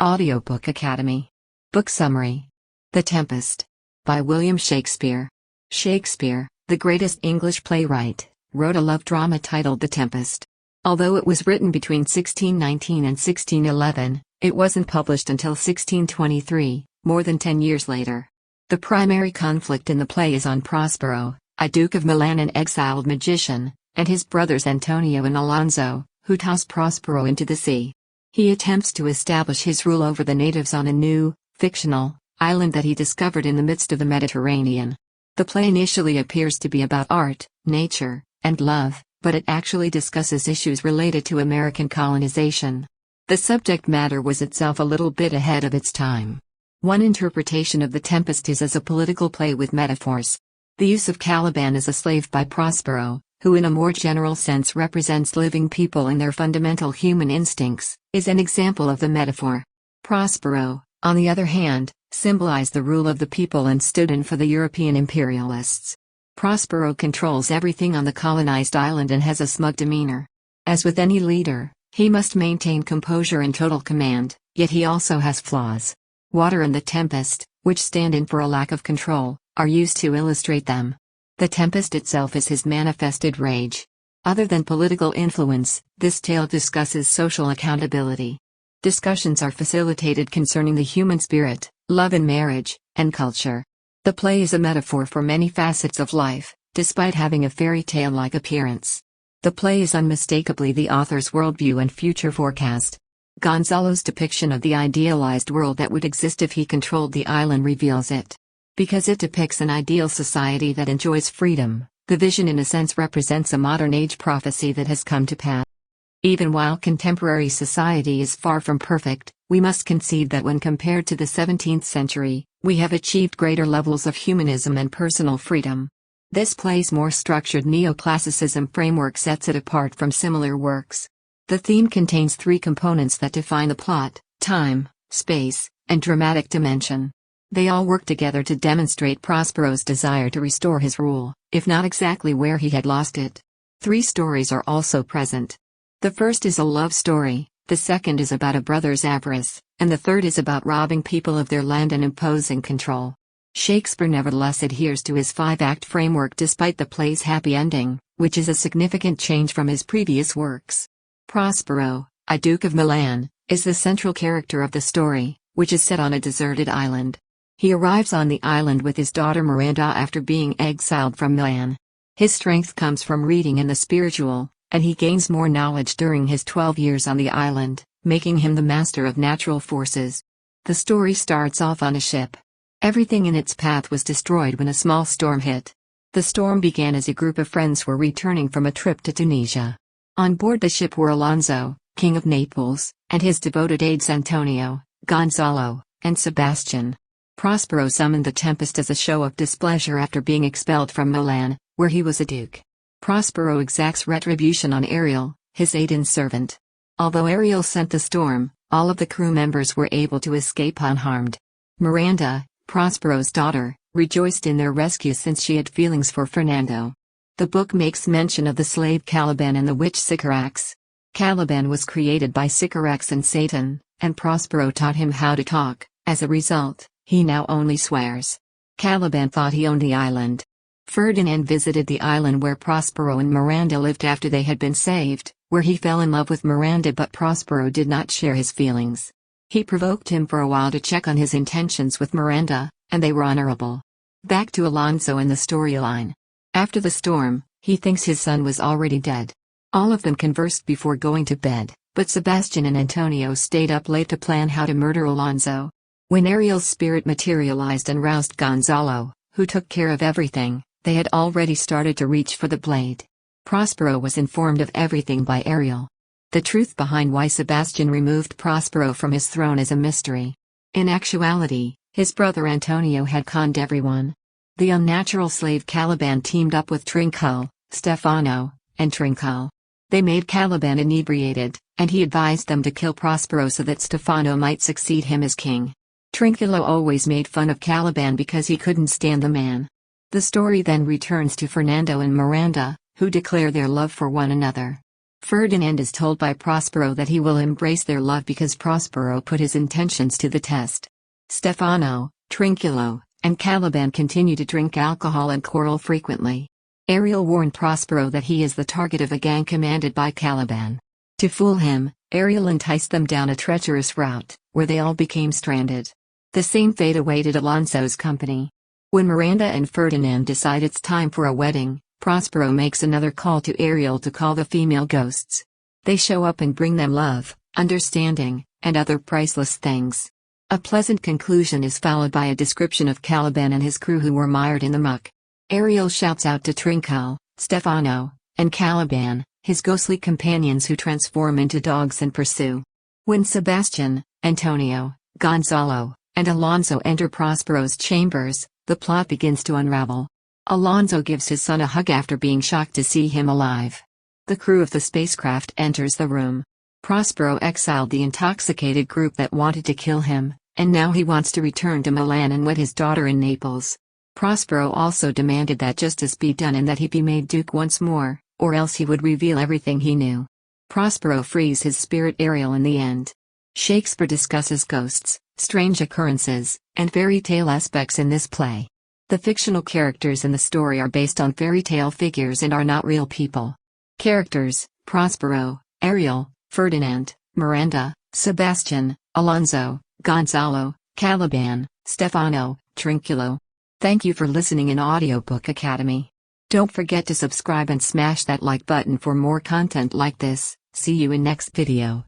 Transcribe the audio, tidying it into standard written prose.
Audiobook Academy. Book Summary. The Tempest. By William Shakespeare. Shakespeare, the greatest English playwright, wrote a love drama titled The Tempest. Although it was written between 1619 and 1611, it wasn't published until 1623, more than 10 years later. The primary conflict in the play is on Prospero, a Duke of Milan and exiled magician, and his brothers Antonio and Alonso, who toss Prospero into the sea. He attempts to establish his rule over the natives on a new, fictional, island that he discovered in the midst of the Mediterranean. The play initially appears to be about art, nature, and love, but it actually discusses issues related to American colonization. The subject matter was itself a little bit ahead of its time. One interpretation of The Tempest is as a political play with metaphors. The use of Caliban as a slave by Prospero, who in a more general sense represents living people and their fundamental human instincts, is an example of the metaphor. Prospero, on the other hand, symbolized the rule of the people and stood in for the European imperialists. Prospero controls everything on the colonized island and has a smug demeanor. As with any leader, he must maintain composure and total command, yet he also has flaws. Water and the tempest, which stand in for a lack of control, are used to illustrate them. The tempest itself is his manifested rage. Other than political influence, this tale discusses social accountability. Discussions are facilitated concerning the human spirit, love and marriage, and culture. The play is a metaphor for many facets of life, despite having a fairy tale-like appearance. The play is unmistakably the author's worldview and future forecast. Gonzalo's depiction of the idealized world that would exist if he controlled the island reveals it. Because it depicts an ideal society that enjoys freedom, the vision in a sense represents a modern-age prophecy that has come to pass. Even while contemporary society is far from perfect, we must concede that when compared to the 17th century, we have achieved greater levels of humanism and personal freedom. This play's more structured neoclassicism framework sets it apart from similar works. The theme contains three components that define the plot: time, space, and dramatic dimension. They all work together to demonstrate Prospero's desire to restore his rule, if not exactly where he had lost it. Three stories are also present. The first is a love story, the second is about a brother's avarice, and the third is about robbing people of their land and imposing control. Shakespeare nevertheless adheres to his five-act framework despite the play's happy ending, which is a significant change from his previous works. Prospero, a Duke of Milan, is the central character of the story, which is set on a deserted island. He arrives on the island with his daughter Miranda after being exiled from Milan. His strength comes from reading and the spiritual, and he gains more knowledge during his 12 years on the island, making him the master of natural forces. The story starts off on a ship. Everything in its path was destroyed when a small storm hit. The storm began as a group of friends were returning from a trip to Tunisia. On board the ship were Alonso, King of Naples, and his devoted aides Antonio, Gonzalo, and Sebastian. Prospero summoned the tempest as a show of displeasure after being expelled from Milan, where he was a duke. Prospero exacts retribution on Ariel, his aide and servant. Although Ariel sent the storm, all of the crew members were able to escape unharmed. Miranda, Prospero's daughter, rejoiced in their rescue since she had feelings for Fernando. The book makes mention of the slave Caliban and the witch Sycorax. Caliban was created by Sycorax and Satan, and Prospero taught him how to talk. As a result, he now only swears. Caliban thought he owned the island. Ferdinand visited the island where Prospero and Miranda lived after they had been saved, where he fell in love with Miranda, but Prospero did not share his feelings. He provoked him for a while to check on his intentions with Miranda, and they were honorable. Back to Alonso and the storyline. After the storm, he thinks his son was already dead. All of them conversed before going to bed, but Sebastian and Antonio stayed up late to plan how to murder Alonso. When Ariel's spirit materialized and roused Gonzalo, who took care of everything, they had already started to reach for the blade. Prospero was informed of everything by Ariel. The truth behind why Sebastian removed Prospero from his throne is a mystery. In actuality, his brother Antonio had conned everyone. The unnatural slave Caliban teamed up with Trinculo, Stefano, and Trinculo. They made Caliban inebriated, and he advised them to kill Prospero so that Stefano might succeed him as king. Trinculo always made fun of Caliban because he couldn't stand the man. The story then returns to Fernando and Miranda, who declare their love for one another. Ferdinand is told by Prospero that he will embrace their love because Prospero put his intentions to the test. Stefano, Trinculo, and Caliban continue to drink alcohol and quarrel frequently. Ariel warned Prospero that he is the target of a gang commanded by Caliban. To fool him, Ariel enticed them down a treacherous route, where they all became stranded. The same fate awaited Alonso's company. When Miranda and Ferdinand decide it's time for a wedding, Prospero makes another call to Ariel to call the female ghosts. They show up and bring them love, understanding, and other priceless things. A pleasant conclusion is followed by a description of Caliban and his crew who were mired in the muck. Ariel shouts out to Trinculo, Stefano, and Caliban, his ghostly companions who transform into dogs and pursue. When Sebastian, Antonio, Gonzalo, and Alonso enter Prospero's chambers, the plot begins to unravel. Alonso gives his son a hug after being shocked to see him alive. The crew of the spacecraft enters the room. Prospero exiled the intoxicated group that wanted to kill him, and now he wants to return to Milan and wed his daughter in Naples. Prospero also demanded that justice be done and that he be made duke once more, or else he would reveal everything he knew. Prospero frees his spirit Ariel in the end. Shakespeare discusses ghosts, strange occurrences, and fairy tale aspects in this play. The fictional characters in the story are based on fairy tale figures and are not real people. Characters: Prospero, Ariel, Ferdinand, Miranda, Sebastian, Alonso, Gonzalo, Caliban, Stefano, Trinculo. Thank you for listening in Audiobook Academy. Don't forget to subscribe and smash that like button for more content like this. See you in next video.